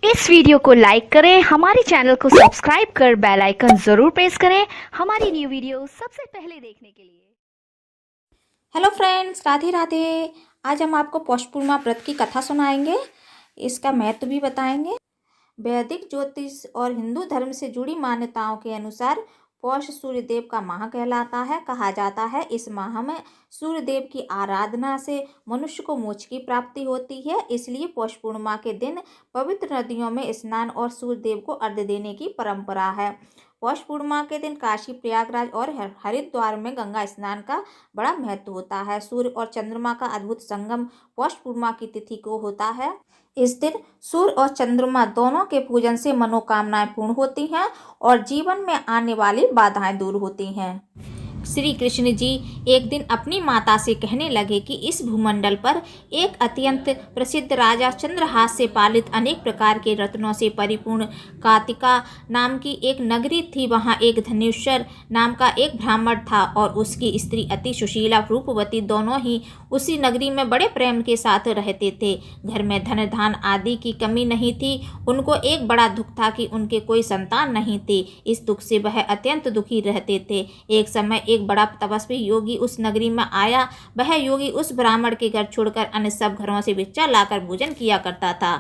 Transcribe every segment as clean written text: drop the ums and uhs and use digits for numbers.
इस वीडियो को लाइक करें, हमारे चैनल को सब्सक्राइब कर बेल आइकन जरूर प्रेस करें हमारी न्यू वीडियो सबसे पहले देखने के लिए। Hello friends, Radhe Radhe. आज हम आपको पौष पूर्णिमा व्रत की कथा सुनाएंगे, इसका महत्व भी बताएंगे। वैदिक ज्योतिष और हिंदू धर्म से जुड़ी मान्यताओं के अनुसार पौष सूर्यदेव का माह कहलाता है। कहा जाता है इस माह में सूर्यदेव की आराधना से मनुष्य को मोक्ष की प्राप्ति होती है। इसलिए पौष पूर्णिमा के दिन पवित्र नदियों में स्नान और सूर्यदेव को अर्घ्य देने की परंपरा है। पौष पूर्णिमा के दिन काशी, प्रयागराज और हरिद्वार में गंगा स्नान का बड़ा महत्व होता है। सूर्य और चंद्रमा का अद्भुत संगम पौष पूर्णिमा की तिथि को होता है। इस दिन सूर्य और चंद्रमा दोनों के पूजन से मनोकामनाएं पूर्ण होती हैं और जीवन में आने वाली बाधाएं दूर होती हैं। श्री कृष्ण जी एक दिन अपनी माता से कहने लगे कि इस भूमंडल पर एक अत्यंत प्रसिद्ध राजा चंद्रहास से पालित अनेक प्रकार के रत्नों से परिपूर्ण कातिका नाम की एक नगरी थी। वहाँ एक धनेश्वर नाम का एक ब्राह्मण था और उसकी स्त्री अति सुशीला रूपवती दोनों ही उसी नगरी में बड़े प्रेम के साथ रहते थे। घर में धन धान आदि की कमी नहीं थी। उनको एक बड़ा दुख था कि उनके कोई संतान नहीं थे। इस दुख से वह अत्यंत दुखी रहते थे। एक समय एक बड़ा तपस्वी योगी उस नगरी में आया। वह योगी उस ब्राह्मण के घर छोड़कर अन्य सब घरों से भिक्षा लाकर भोजन किया करता था।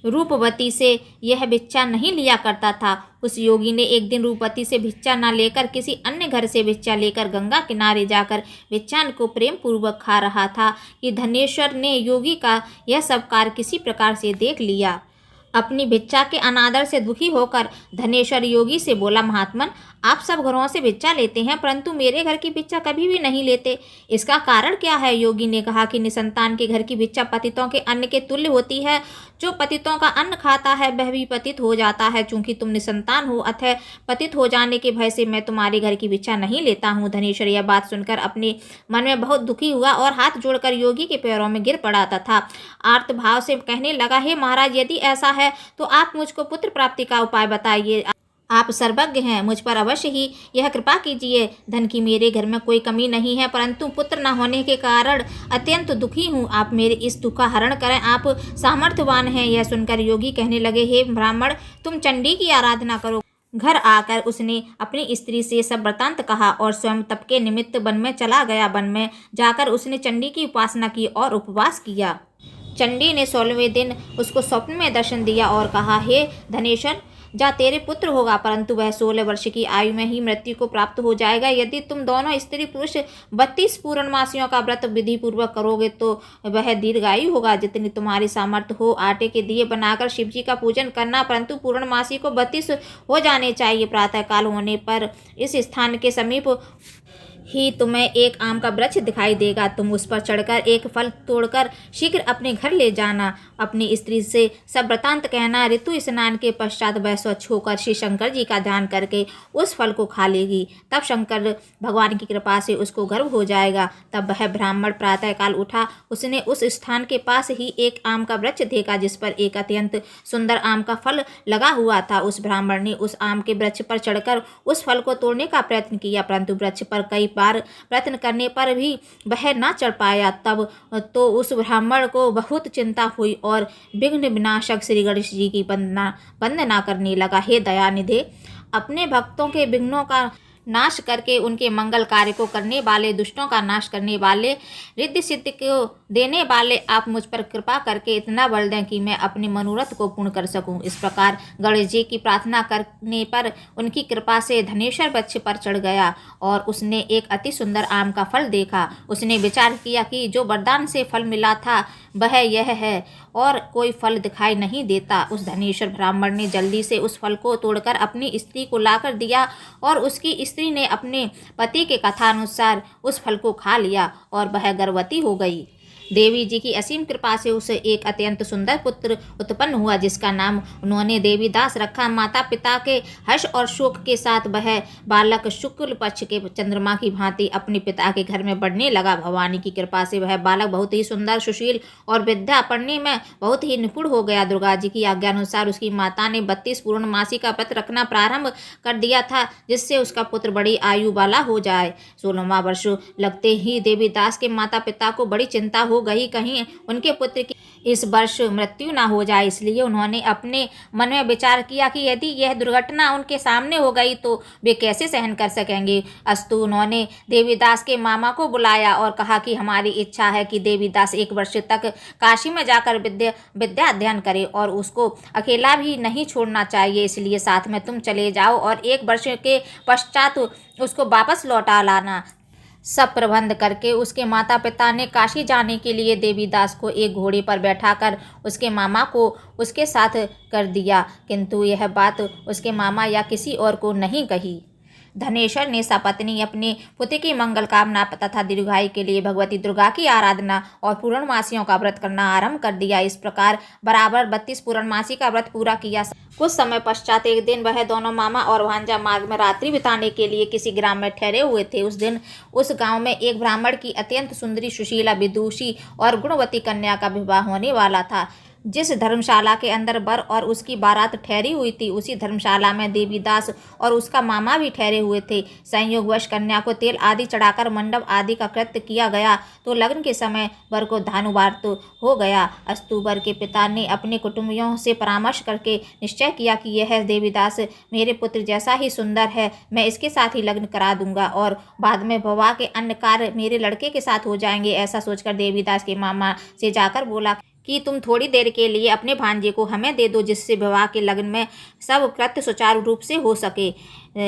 रूपवती से यह भिक्षा नहीं लिया करता था। उस योगी ने एक दिन रूपवती से भिक्षा न लेकर किसी अन्य घर से भिक्षा लेकर गंगा किनारे जाकर भिक्षान को प्रेम पूर्वक खा रहा था कि धनेश्वर ने योगी का यह सब कार्य किसी प्रकार से देख लिया। अपनी भिक्षा के अनादर से दुखी होकर धनेश्वर योगी से बोला, महात्मन, आप सब घरों से भिक्षा लेते हैं परंतु मेरे घर की भिक्षा कभी भी नहीं लेते। इसका कारण क्या है? योगी ने कहा कि निसंतान के घर की भिक्षा पतितों के अन्न के तुल्य होती है। जो पतितों का अन्न खाता है वह भी पतित हो जाता है। चूंकि तुम निसंतान हो अतः पतित हो जाने के भय से मैं तुम्हारे घर की भिक्षा नहीं लेता हूँ। धनेश्वर यह बात सुनकर अपने मन में बहुत दुखी हुआ और हाथ जोड़कर योगी के पैरों में गिर पड़ा तथा आर्त भाव से कहने लगा, हे महाराज, यदि ऐसा है तो आप मुझको पुत्र प्राप्ति का उपाय बताइए। आप सर्वज्ञ हैं, मुझ पर अवश्य ही यह कृपा कीजिए। धन की मेरे घर में कोई कमी नहीं है परंतु पुत्र न होने के कारण अत्यंत दुखी हूँ। आप मेरे इस दुख का हरण करें, आप सामर्थ्यवान हैं। यह सुनकर योगी कहने लगे, हे ब्राह्मण, तुम चंडी की आराधना करो। घर आकर उसने अपनी स्त्री से सब वृतांत कहा और स्वयं तप के निमित्त वन में चला गया। वन में जाकर उसने चंडी की उपासना की और उपवास किया। चंडी ने 16वें दिन उसको स्वप्न में दर्शन दिया और कहा, हे धनेश्वर, जा तेरे पुत्र होगा परंतु वह 16 वर्ष की आयु में ही मृत्यु को प्राप्त हो जाएगा। यदि तुम दोनों स्त्री पुरुष 32 पूर्णमासियों का व्रत विधि पूर्वक करोगे तो वह दीर्घायु होगा। जितनी तुम्हारी सामर्थ्य हो आटे के दिए बनाकर शिव जी का पूजन करना, परंतु पूर्णमासी को 32 हो जाने चाहिए। प्रातःकाल होने पर इस स्थान के समीप ही तुम्हें एक आम का वृक्ष दिखाई देगा। तुम उस पर चढ़कर एक फल तोड़कर शीघ्र अपने घर ले जाना। अपनी स्त्री से सब वृतांत कहना। ऋतु स्नान के पश्चात वह स्वच्छ होकर श्री शंकर जी का ध्यान करके उस फल को खा लेगी। तब शंकर भगवान की कृपा से उसको गर्भ हो जाएगा। तब वह ब्राह्मण प्रातःकाल उठा। उसने उस स्थान के पास ही एक आम का वृक्ष देखा जिस पर एक अत्यंत सुंदर आम का फल लगा हुआ था। उस ब्राह्मण ने उस आम के वृक्ष पर चढ़कर उस फल को तोड़ने का प्रयत्न किया परंतु वृक्ष पर कई बार प्रयत्न करने पर भी वह न चढ़ पाया। तब तो उस ब्राह्मण को बहुत चिंता हुई और विघ्न विनाशक श्री गणेश जी की वंदना करने लगा। हे दयानिधे, अपने भक्तों के विघ्नों का नाश करके उनके मंगल कार्य को करने वाले, दुष्टों का नाश करने वाले, रिद्धि सिद्धि को देने वाले, आप मुझ पर कृपा करके इतना बल दें कि मैं अपने मनोरथ को पूर्ण कर सकूं। इस प्रकार गणेश जी की प्रार्थना करने पर उनकी कृपा से धनेश्वर वृक्ष पर चढ़ गया और उसने एक अति सुंदर आम का फल देखा। उसने विचार किया कि जो वरदान से फल मिला था वह यह है और कोई फल दिखाई नहीं देता। उस धनेश्वर ब्राह्मण ने जल्दी से उस फल को तोड़कर अपनी स्त्री को लाकर दिया और उसकी स्त्री ने अपने पति के कथानुसार उस फल को खा लिया और वह गर्भवती हो गई। देवी जी की असीम कृपा से उसे एक अत्यंत सुंदर पुत्र उत्पन्न हुआ जिसका नाम उन्होंने देवीदास रखा। माता पिता के हर्ष और शोक के साथ वह बालक शुक्ल पक्ष के चंद्रमा की भांति अपने पिता के घर में बढ़ने लगा। भवानी की कृपा से वह बालक बहुत ही सुंदर, सुशील और विद्या पढ़ने में बहुत ही निपुण हो गया। दुर्गा जी की आज्ञा अनुसार उसकी माता ने 32 पूर्णमासी का व्रत रखना प्रारंभ कर दिया था जिससे उसका पुत्र बड़ी आयु वाला हो जाए। 16वां वर्ष लगते ही देवीदास के माता पिता को बड़ी चिंता हो गई, कहीं उनके पुत्र की इस वर्ष मृत्यु न हो जाए। इसलिए उन्होंने अपने मन में विचार किया कि यदि यह दुर्घटना उनके सामने हो गई तो वे कैसे सहन कर सकेंगे। अस्तु उन्होंने देवीदास के मामा को बुलाया और कहा कि हमारी इच्छा है कि देवीदास 1 वर्ष तक काशी में जाकर विद्या अध्ययन करे और उसको अकेला भी नहीं छोड़ना चाहिए, इसलिए साथ में तुम चले जाओ और 1 वर्ष के पश्चात उसको वापस लौटा लाना। सब प्रबंध करके उसके माता पिता ने काशी जाने के लिए देवीदास को एक घोड़े पर बैठाकर उसके मामा को उसके साथ कर दिया, किंतु यह बात उसके मामा या किसी और को नहीं कही। धनेश्वर ने सपत्नी अपने पुत्र की मंगल कामना तथा दीर्घायु के लिए भगवती दुर्गा की आराधना और पूर्णमासियों का व्रत करना आरंभ कर दिया। इस प्रकार बराबर 32 पूर्णमासी का व्रत पूरा किया। कुछ समय पश्चात एक दिन वह दोनों मामा और भांजा मार्ग में रात्रि बिताने के लिए किसी ग्राम में ठहरे हुए थे। उस दिन उस गांव में एक ब्राह्मण की अत्यंत सुंदरी, सुशीला, विदुषी और गुणवती कन्या का विवाह होने वाला था। जिस धर्मशाला के अंदर वर और उसकी बारात ठहरी हुई थी, उसी धर्मशाला में देवीदास और उसका मामा भी ठहरे हुए थे। संयोगवश कन्या को तेल आदि चढ़ाकर मंडप आदि का कृत्य किया गया तो लगन के समय वर को धानुवार्त हो गया। अस्तु वर के पिता ने अपने कुटुंबियों से परामर्श करके निश्चय किया कि यह देवीदास मेरे पुत्र जैसा ही सुंदर है, मैं इसके साथ ही लग्न करा दूंगा और बाद में विवाह के अन्य कार्य मेरे लड़के के साथ हो जाएंगे। ऐसा सोचकर देवीदास के मामा से जाकर बोला कि तुम थोड़ी देर के लिए अपने भांजे को हमें दे दो, जिससे विवाह के लगन में सब कृत्य सुचारू रूप से हो सके।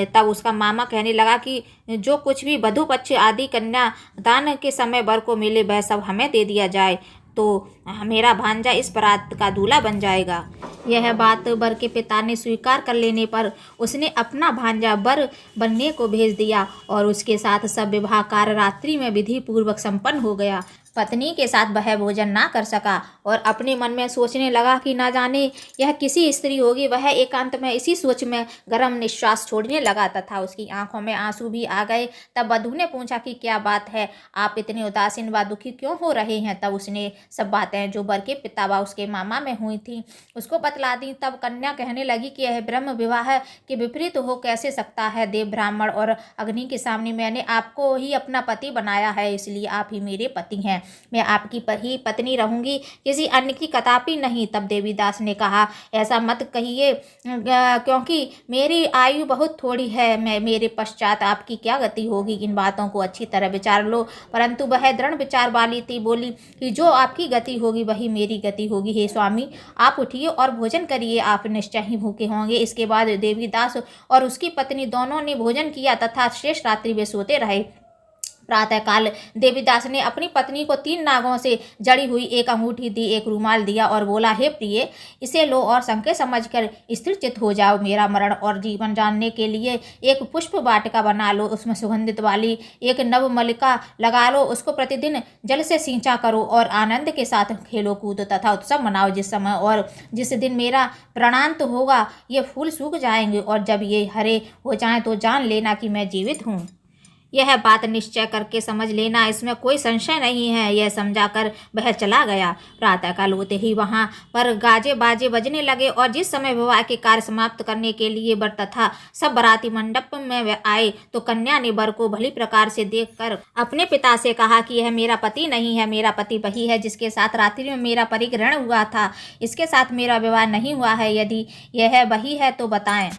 तब उसका मामा कहने लगा कि जो कुछ भी वधू पक्ष आदि कन्या दान के समय वर को मिले वह सब हमें दे दिया जाए, तो मेरा भांजा इस बारात का दूल्हा बन जाएगा। यह बात वर के पिता ने स्वीकार कर लेने पर उसने अपना भांजा वर बनने को भेज दिया और उसके साथ सब विवाह कार्य रात्रि में विधि पूर्वक संपन्न हो गया। पत्नी के साथ वह भोजन ना कर सका और अपने मन में सोचने लगा कि ना जाने यह किसी स्त्री होगी। वह एकांत में इसी सोच में गर्म निश्वास छोड़ने लगा तथा उसकी आंखों में आंसू भी आ गए। तब वधू ने पूछा कि क्या बात है, आप इतने उदासीन व दुखी क्यों हो रहे हैं। तब उसने सब बातें जो वर के पिता व उसके मामा में हुई थी उसको बतला दी। तब कन्या कहने लगी कि यह ब्रह्म विवाह के विपरीत हो कैसे सकता है। देव, ब्राह्मण और अग्नि के सामने मैंने आपको ही अपना पति बनाया है, इसलिए आप ही मेरे पति हैं। मैं आपकी ही पत्नी रहूंगी, किसी अन्य की कदापि नहीं। तब देवीदास ने कहा, ऐसा मत कहिए क्योंकि मेरी आयु बहुत थोड़ी है, मेरे पश्चात आपकी क्या गति होगी। इन बातों को अच्छी तरह विचार लो। परंतु वह दृढ़ विचार वाली थी, बोली कि जो आपकी गति होगी वही मेरी गति होगी। हे स्वामी, आप उठिए और भोजन करिए, आप निश्चय ही भूखे होंगे। इसके बाद देवीदास और उसकी पत्नी दोनों ने भोजन किया तथा शेष रात्रि वे सोते रहे। प्रातःकाल देवीदास ने अपनी पत्नी को 3 नागों से जड़ी हुई एक अंगूठी दी, एक रूमाल दिया और बोला, हे प्रिय, इसे लो और संकेत समझकर स्थिरचित्त हो जाओ। मेरा मरण और जीवन जानने के लिए एक पुष्प वाटिका बना लो, उसमें सुगंधित वाली एक नवमलिका लगा लो, उसको प्रतिदिन जल से सींचा करो और आनंद के साथ खेलो कूदो तथा उत्सव मनाओ। जिस समय और जिस दिन मेरा प्राणांत होगा ये फूल सूख जाएंगे और जब ये हरे हो जाएं तो जान लेना कि मैं जीवित हूँ। यह बात निश्चय करके समझ लेना, इसमें कोई संशय नहीं है। यह समझाकर वह चला गया। प्रातःकाल होते ही वहां पर गाजे बाजे बजने लगे और जिस समय विवाह के कार्य समाप्त करने के लिए वर तथा सब बाराती मंडप में आए तो कन्या ने वर को भली प्रकार से देखकर अपने पिता से कहा कि यह मेरा पति नहीं है, मेरा पति वही है जिसके साथ रात्रि में मेरा परिग्रहण हुआ था, इसके साथ मेरा विवाह नहीं हुआ है। यदि यह वही है तो बताएं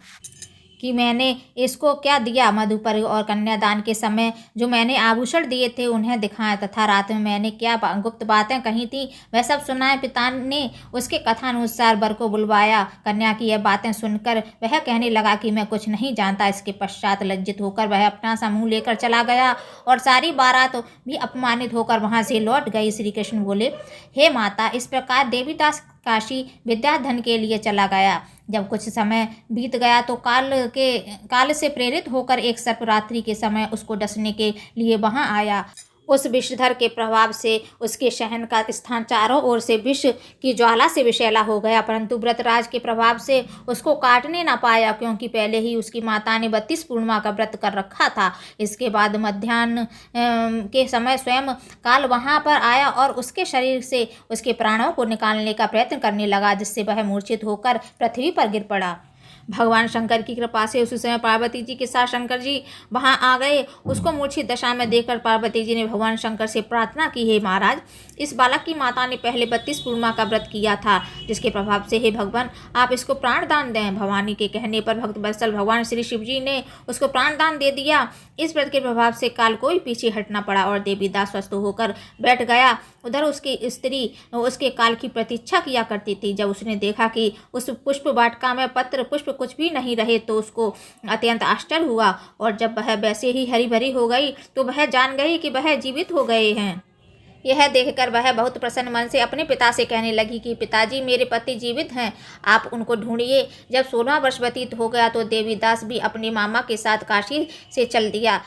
कि मैंने इसको क्या दिया। मधुपर और कन्यादान के समय जो मैंने आभूषण दिए थे उन्हें दिखाएं तथा रात में मैंने क्या गुप्त बातें कही थी वह सब सुनाए। पिता ने उसके कथानुसार वर को बुलवाया। कन्या की यह बातें सुनकर वह कहने लगा कि मैं कुछ नहीं जानता। इसके पश्चात लज्जित होकर वह अपना समूह लेकर चला गया और सारी बारात भी अपमानित होकर वहां से लौट गई। श्री कृष्ण बोले, हे माता, इस प्रकार देवीदास काशी विद्याधन के लिए चला गया। जब कुछ समय बीत गया तो काल से प्रेरित होकर एक सर्प रात्रि के समय उसको डसने के लिए वहां आया। उस विषधर के प्रभाव से उसके शहन का स्थान चारों ओर से विष की ज्वाला से विषैला हो गया, परंतु व्रतराज के प्रभाव से उसको काटने ना पाया, क्योंकि पहले ही उसकी माता ने 32 पूर्णिमा का व्रत कर रखा था। इसके बाद मध्याह्न के समय स्वयं काल वहां पर आया और उसके शरीर से उसके प्राणों को निकालने का प्रयत्न करने लगा, जिससे वह मूर्छित होकर पृथ्वी पर गिर पड़ा। भगवान शंकर की कृपा से उसी समय पार्वती जी के साथ शंकर जी वहां आ गए। उसको मूर्छित दशा में देखकर पार्वती जी ने भगवान शंकर से प्रार्थना की, हे महाराज, इस बालक की माता ने पहले 32 पूर्णिमा का व्रत किया था, जिसके प्रभाव से हे भगवान आप इसको प्राण दान दें। भवानी के कहने पर भक्त वत्सल भगवान श्री शिव जी ने उसको प्राण दान दे दिया। इस व्रत के प्रभाव से काल कोई पीछे हटना पड़ा और देवी दास स्वस्थ होकर बैठ गया। उधर उसकी स्त्री उसके काल की प्रतीक्षा किया करती थी। जब उसने देखा कि उस पुष्प वाटिका में पत्र पुष्प कुछ भी नहीं रहे तो उसको अत्यंत आश्चर्य हुआ, और जब वह वैसे ही हरी भरी हो गई तो वह जान गई कि वह जीवित हो गए हैं। यह देखकर वह बहुत प्रसन्न मन से अपने पिता से कहने लगी कि पिताजी, मेरे पति जीवित हैं, आप उनको ढूंढिए। जब 16 वर्ष व्यतीत हो गया तो देवीदास भी अपने मामा के साथ काशी से चल दिया।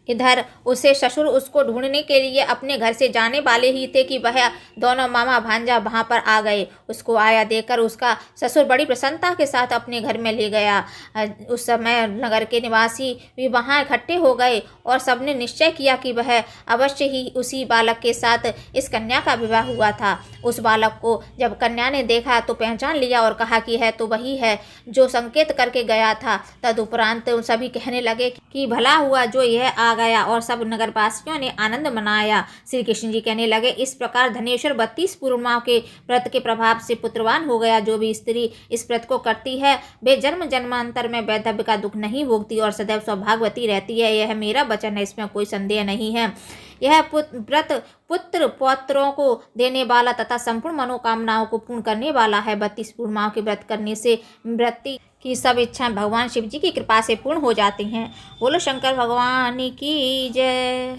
इधर उसे ससुर उसको ढूंढने के लिए अपने घर से जाने वाले ही थे कि वह दोनों मामा भांजा वहां पर आ गए। उसको आया देखकर उसका ससुर बड़ी प्रसन्नता के साथ अपने घर में ले गया। उस समय नगर के निवासी भी वहां इकट्ठे हो गए और सबने निश्चय किया कि वह अवश्य ही उसी बालक के साथ इस कन्या का विवाह हुआ था। उस बालक को जब कन्या ने देखा तो पहचान लिया और कहा कि है तो वही है जो संकेत करके गया था। तदुपरांत सभी कहने लगे कि भला हुआ जो यह आ गया, और सब नगरवासियों ने आनंद मनाया। श्री कृष्ण जी कहने लगे, इस प्रकार धनेश्वर 32 पूर्णिमाओं के व्रत के प्रभाव से पुत्रवान हो गया। जो भी स्त्री इस व्रत को करती है वे जन्म जन्मांतर में वैधव्य का दुख नहीं भोगती और सदैव सौभाग्यवती रहती है। यह मेरा वचन है, इसमें कोई संदेह नहीं है। यह व्रत पुत्र पौत्रों को देने वाला तथा संपूर्ण मनोकामनाओं को पूर्ण करने वाला है। 32 पूर्णिमाओं के व्रत करने से व्यक्ति की सब इच्छाएं भगवान शिव जी की कृपा से पूर्ण हो जाती हैं। बोलो शंकर भगवान की जय।